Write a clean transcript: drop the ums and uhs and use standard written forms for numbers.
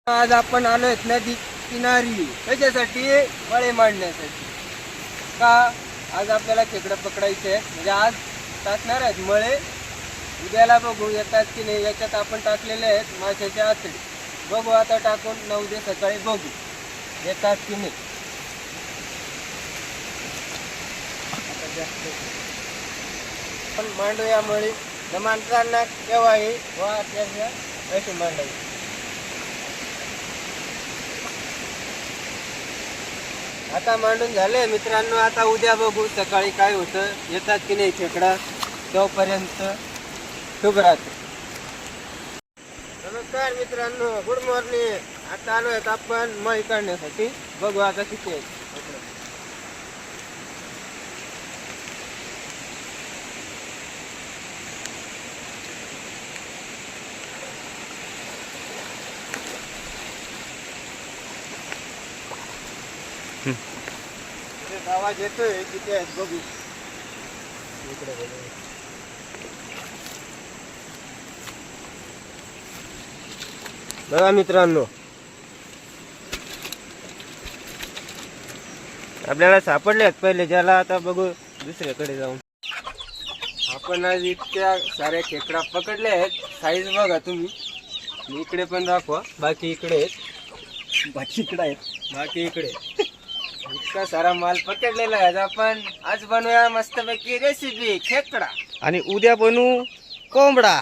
आज आपण आलोय नदी किनारी त्याच्यासाठी मळे मांडण्यासाठी का आज आपल्याला खेकडं पकडायचे आहेत. म्हणजे आज टाकणार आहेत मळे, उद्याला बघू येतात की नाही. याच्यात आपण टाकलेले आहेत माशाचे आतडे. बघू आता टाकून 9 दे सकाळी बघू येतात की नाही. पण मांडूया मळी न माणसांना केव्हाही वा त्याच्या कशी मांडायची. आता मांडून झाले मित्रांनो. आता उद्या बघू सकाळी काय होतं, येतात की नाही खेकडा. तोपर्यंत शुभ रात्री. नमस्कार मित्रांनो, गुड मॉर्निंग. आता आलो आहेत आपण मळी काढण्यासाठी. बघू आता किती आहेत. आवाज येतोय किती आहेत बघू. इकडे बघू. बघा मित्रांनो, आपल्याला सापडले आहेत पहिले ज्याला. आता बघू दुसऱ्याकडे जाऊन. आपण आज इतक्या साऱ्या खेकडा पकडले आहेत. साईज बघा तुम्ही. इकडे पण दाखवा. बाकी इकडे आहेत. बाकी इकडे इतका सारा माल पकडलेला आहे. आपण आज बनवूया मस्तपैकी रेसिपी खेकडा. आणि उद्या बनवू कोंबडा.